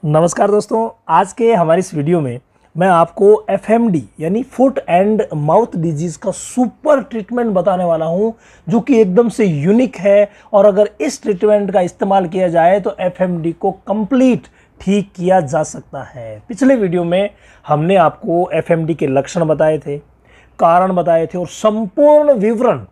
नमस्कार दोस्तों, आज के हमारी इस वीडियो में मैं आपको एफएमडी यानी फुट एंड माउथ डिजीज़ का सुपर ट्रीटमेंट बताने वाला हूं, जो कि एकदम से यूनिक है। और अगर इस ट्रीटमेंट का इस्तेमाल किया जाए तो एफएमडी को कंप्लीट ठीक किया जा सकता है। पिछले वीडियो में हमने आपको एफएमडी के लक्षण बताए थे, कारण बताए थे और संपूर्ण विवरण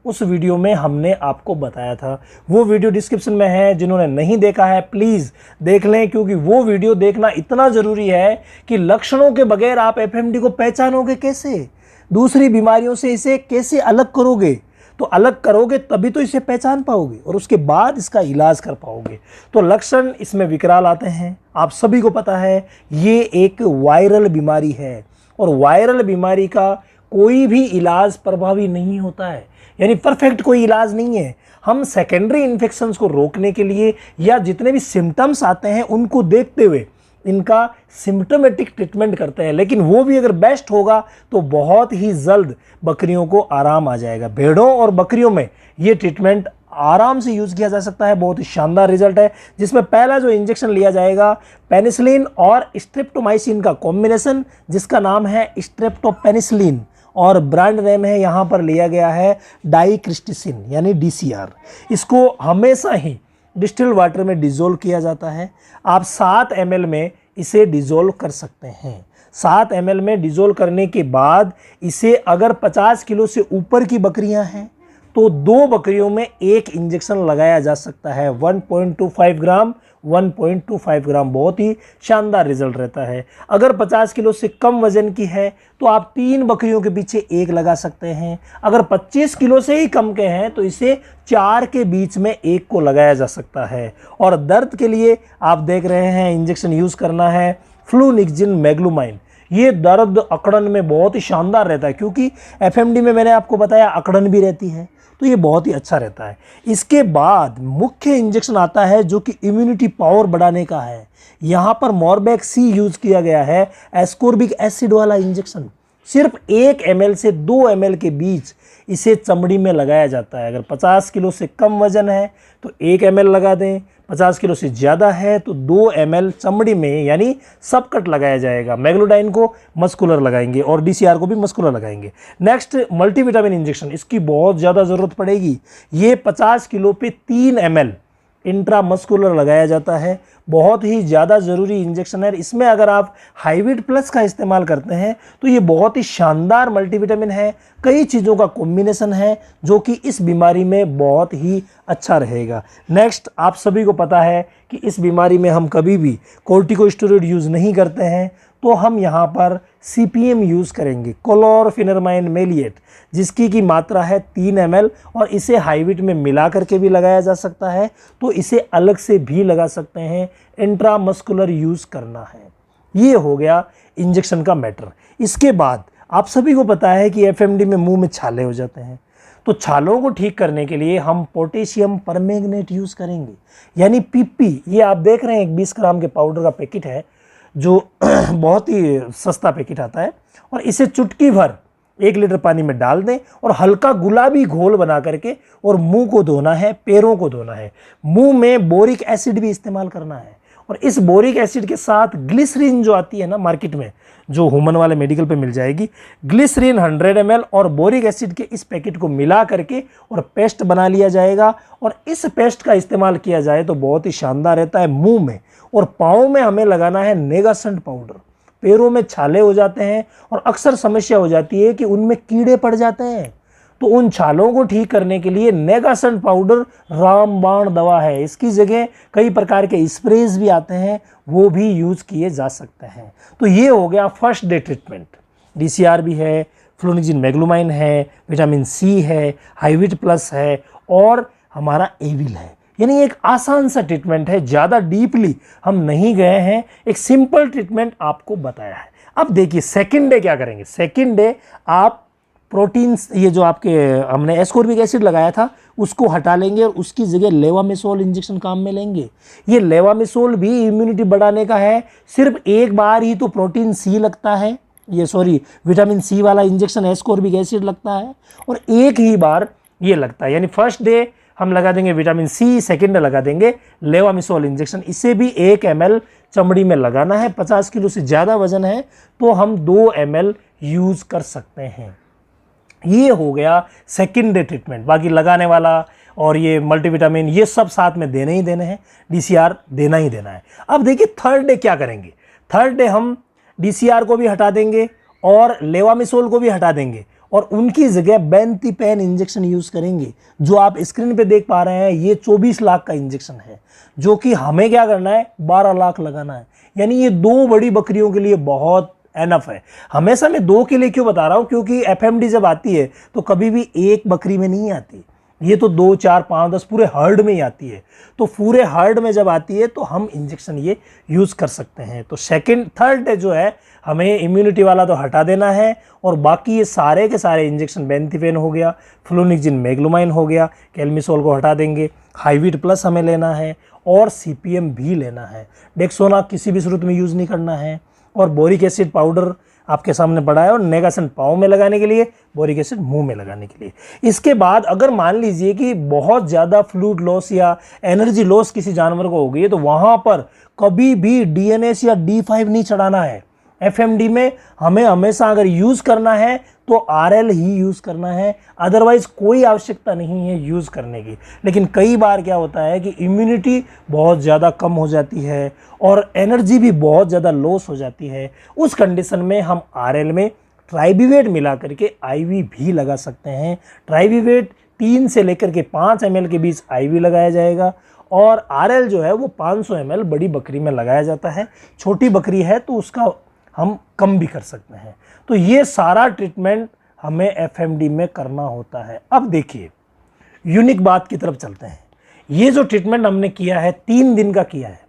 उस वीडियो में हमने आपको बताया था। वो वीडियो डिस्क्रिप्शन में है, जिन्होंने नहीं देखा है प्लीज़ देख लें, क्योंकि वो वीडियो देखना इतना ज़रूरी है कि लक्षणों के बगैर आप एफएमडी को पहचानोगे कैसे, दूसरी बीमारियों से इसे कैसे अलग करोगे। तो अलग करोगे तभी तो इसे पहचान पाओगे और उसके बाद इसका इलाज कर पाओगे। तो लक्षण इसमें विकराल आते हैं। आप सभी को पता है ये एक वायरल बीमारी है और वायरल बीमारी का कोई भी इलाज प्रभावी नहीं होता है, यानी परफेक्ट कोई इलाज नहीं है। हम सेकेंडरी इन्फेक्शंस को रोकने के लिए या जितने भी सिम्टम्स आते हैं उनको देखते हुए इनका सिम्टोमेटिक ट्रीटमेंट करते हैं, लेकिन वो भी अगर बेस्ट होगा तो बहुत ही जल्द बकरियों को आराम आ जाएगा। भेड़ों और बकरियों में ये ट्रीटमेंट आराम से यूज़ किया जा सकता है। बहुत ही शानदार रिजल्ट है, जिसमें पहला जो इंजेक्शन लिया जाएगा पेनिसिलिन और स्ट्रेप्टोमाइसिन का कॉम्बिनेशन, जिसका नाम है स्ट्रेप्टोपेनिसिलिन और ब्रांड नेम है यहाँ पर लिया गया है डाइक्रिस्टिसिन यानी डीसीआर। इसको हमेशा ही डिस्टिल वाटर में डिज़ोल्व किया जाता है। आप 7 ml में इसे डिज़ोल्व कर सकते हैं। 7 ml में डिज़ोल्व करने के बाद इसे अगर 50 किलो से ऊपर की बकरियां हैं तो 2 बकरियों में एक इंजेक्शन लगाया जा सकता है। 1.25 ग्राम 1.25 ग्राम बहुत ही शानदार रिजल्ट रहता है। अगर 50 किलो से कम वजन की है तो आप 3 बकरियों के पीछे एक लगा सकते हैं। अगर 25 किलो से ही कम के हैं तो इसे 4 के बीच में एक को लगाया जा सकता है। और दर्द के लिए आप देख रहे हैं इंजेक्शन यूज़ करना है फ्लूनिक्जिन मैग्लुमाइन। ये दर्द अकड़न में बहुत ही शानदार रहता है, क्योंकि एफएमडी में मैंने आपको बताया अकड़न भी रहती है, तो ये बहुत ही अच्छा रहता है। इसके बाद मुख्य इंजेक्शन आता है जो कि इम्यूनिटी पावर बढ़ाने का है। यहाँ पर मॉर्बेक सी यूज़ किया गया है, एस्कोर्बिक एसिड वाला इंजेक्शन। सिर्फ 1 ml से 2 ml के बीच इसे चमड़ी में लगाया जाता है। अगर 50 किलो से कम वजन है तो 1 ml लगा दें, 50 किलो से ज़्यादा है तो 2 ml चमड़ी में यानी सबकट लगाया जाएगा। मैग्लोडाइन को मस्कुलर लगाएंगे और डीसीआर को भी मस्कुलर लगाएंगे। नेक्स्ट मल्टीविटामिन इंजेक्शन, इसकी बहुत ज़्यादा ज़रूरत पड़ेगी। ये 50 किलो पे 3 ml इंट्रामस्कुलर लगाया जाता है। बहुत ही ज़्यादा ज़रूरी इंजेक्शन है। इसमें अगर आप हाइविट प्लस का इस्तेमाल करते हैं तो ये बहुत ही शानदार मल्टीविटामिन है। कई चीज़ों का कॉम्बिनेशन है जो कि इस बीमारी में बहुत ही अच्छा रहेगा। नेक्स्ट, आप सभी को पता है कि इस बीमारी में हम कभी भी कोर्टिकोस्टेरॉइड यूज़ नहीं करते हैं, तो हम यहाँ पर सीपीएम यूज़ करेंगे, क्लोरफेनेरमाइन मेलिएट, जिसकी की मात्रा है 3 ml और इसे हाइविट में मिला करके भी लगाया जा सकता है, तो इसे अलग से भी लगा सकते हैं। इंट्रामस्कुलर यूज़ करना है। ये हो गया इंजेक्शन का मैटर। इसके बाद आप सभी को पता है कि एफएमडी में मुंह में छाले हो जाते हैं, तो छालों को ठीक करने के लिए हम पोटेशियम परमैंगनेट यूज़ करेंगे यानी पीपी। ये आप देख रहे हैं एक 20 ग्राम के पाउडर का पैकेट है, जो बहुत ही सस्ता पैकेट आता है, और इसे चुटकी भर 1 लीटर पानी में डाल दें और हल्का गुलाबी घोल बना करके और मुंह को धोना है, पैरों को धोना है। मुंह में बोरिक एसिड भी इस्तेमाल करना है और इस बोरिक एसिड के साथ ग्लिसरीन जो आती है ना मार्केट में, जो ह्यूमन वाले मेडिकल पे मिल जाएगी, ग्लिसरीन 100 ml और बोरिक एसिड के इस पैकेट को मिला करके और पेस्ट बना लिया जाएगा। और इस पेस्ट का इस्तेमाल किया जाए तो बहुत ही शानदार रहता है। मुंह में और पाँव में हमें लगाना है नेगासेंट पाउडर। पैरों में छाले हो जाते हैं और अक्सर समस्या हो जाती है कि उनमें कीड़े पड़ जाते हैं, तो उन छालों को ठीक करने के लिए नेगासेंट पाउडर रामबाण दवा है। इसकी जगह कई प्रकार के स्प्रेज भी आते हैं, वो भी यूज़ किए जा सकते हैं। तो ये हो गया फर्स्ट डे ट्रीटमेंट। डीसीआर भी है, फ्लूनिक्जिन मैग्लुमाइन है, विटामिन सी है, हाइविट प्लस है और हमारा एविल है। यानी एक आसान सा ट्रीटमेंट है, ज़्यादा डीपली हम नहीं गए हैं, एक सिंपल ट्रीटमेंट आपको बताया है। अब देखिए सेकंड डे क्या करेंगे। सेकंड डे आप प्रोटीन्स, ये जो आपके हमने एस्कोर्बिक एसिड लगाया था उसको हटा लेंगे और उसकी जगह लेवामिसोल इंजेक्शन काम में लेंगे। ये लेवामिसोल भी इम्यूनिटी बढ़ाने का है। सिर्फ एक बार ही तो प्रोटीन सी लगता है, विटामिन सी वाला इंजेक्शन एस्कोर्बिक एसिड लगता है और एक ही बार ये लगता है। यानी फर्स्ट डे हम लगा देंगे विटामिन सी, सेकेंड लगा देंगे लेवामिसोल इंजेक्शन। इसे भी 1 ml चमड़ी में लगाना है। 50 किलो से ज़्यादा वजन है तो हम 2 ml यूज़ कर सकते हैं। ये हो गया सेकेंड डे ट्रीटमेंट। बाकी लगाने वाला और ये मल्टीविटामिन ये सब साथ में देने ही देने हैं, DCR देना ही देना है। अब देखिए थर्ड डे क्या करेंगे। थर्ड डे हम DCR को भी हटा देंगे और लेवामिसोल को भी हटा देंगे और उनकी जगह बेंथिपेन इंजेक्शन यूज़ करेंगे। जो आप स्क्रीन पे देख पा रहे हैं ये 24 लाख का इंजेक्शन है, जो कि हमें क्या करना है 12 लाख लगाना है। यानी ये 2 बड़ी बकरियों के लिए बहुत एनफ है। हमेशा मैं 2 के लिए क्यों बता रहा हूं, क्योंकि FMD जब आती है तो कभी भी एक बकरी में नहीं आती, ये तो 2, 4, 5, 10 पूरे हर्ड में ही आती है। तो पूरे हर्ड में जब आती है तो हम इंजेक्शन ये यूज़ कर सकते हैं। तो थर्ड डे जो है हमें इम्यूनिटी वाला तो हटा देना है और बाकी ये सारे के सारे इंजेक्शन बेंथिपेन हो गया, फ्लोनिक्जिन मेग्लोमाइन हो गया, कैल्मिसोल को हटा देंगे, हाईवीट प्लस हमें लेना है और CPM भी लेना है। डेक्सोना किसी भी सूरत में यूज़ नहीं करना है और बोरिक एसिड पाउडर आपके सामने पड़ा है और नेगासन पाँव में लगाने के लिए, बोरिक एसिड मुंह में लगाने के लिए। इसके बाद अगर मान लीजिए कि बहुत ज़्यादा फ्लूइड लॉस या एनर्जी लॉस किसी जानवर को हो गई है तो वहाँ पर कभी भी DNS या D5 नहीं चढ़ाना है। FMD में हमें हमेशा अगर यूज़ करना है तो RL ही यूज़ करना है, अदरवाइज कोई आवश्यकता नहीं है यूज़ करने की। लेकिन कई बार क्या होता है कि इम्यूनिटी बहुत ज़्यादा कम हो जाती है और एनर्जी भी बहुत ज़्यादा लॉस हो जाती है। उस कंडीशन में हम RL में ट्राइबिवेट मिला करके IV भी लगा सकते हैं। ट्राइबिवेट 3 से लेकर के 5 ml के बीच IV लगाया जाएगा और RL जो है वो 500 ml बड़ी बकरी में लगाया जाता है। छोटी बकरी है तो उसका हम कम भी कर सकते हैं। तो ये सारा ट्रीटमेंट हमें FMD में करना होता है। अब देखिए यूनिक बात की तरफ चलते हैं। ये जो ट्रीटमेंट हमने किया है 3 दिन का किया है।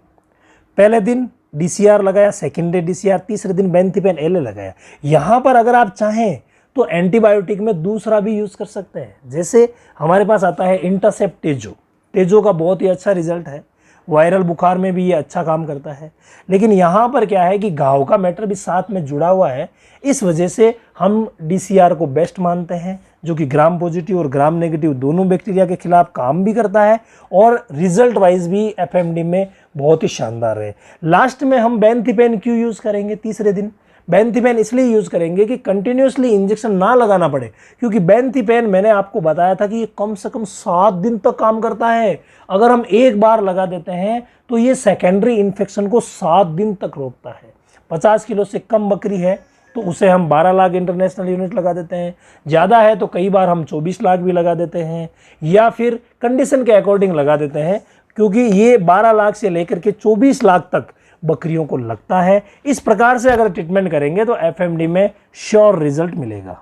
पहले दिन DCR लगाया, सेकेंड डे DCR, तीसरे दिन बेंथिपेन LA लगाया। यहाँ पर अगर आप चाहें तो एंटीबायोटिक में दूसरा भी यूज़ कर सकते हैं। जैसे हमारे पास आता है इंटरसेप्ट तेजो का बहुत ही अच्छा रिजल्ट है। वायरल बुखार में भी ये अच्छा काम करता है। लेकिन यहाँ पर क्या है कि घाव का मैटर भी साथ में जुड़ा हुआ है, इस वजह से हम DCR को बेस्ट मानते हैं, जो कि ग्राम पॉजिटिव और ग्राम नेगेटिव दोनों बैक्टीरिया के खिलाफ काम भी करता है और रिजल्ट वाइज भी FMD में बहुत ही शानदार है। लास्ट में हम बेंथिपेन क्यों यूज़ करेंगे तीसरे दिन? बेंथिपेन इसलिए यूज़ करेंगे कि कंटिन्यूसली इंजेक्शन ना लगाना पड़े, क्योंकि बेंथिपेन मैंने आपको बताया था कि ये कम से कम 7 दिन तक काम करता है। अगर हम एक बार लगा देते हैं तो ये सेकेंडरी इन्फेक्शन को 7 दिन तक रोकता है। 50 किलो से कम बकरी है तो उसे हम 12 लाख इंटरनेशनल यूनिट लगा देते हैं। ज़्यादा है तो कई बार हम 24 लाख भी लगा देते हैं या फिर कंडीशन के अकॉर्डिंग लगा देते हैं, क्योंकि ये 12 लाख से लेकर के 24 लाख तक बकरियों को लगता है। इस प्रकार से अगर ट्रीटमेंट करेंगे तो FMD में श्योर रिजल्ट मिलेगा।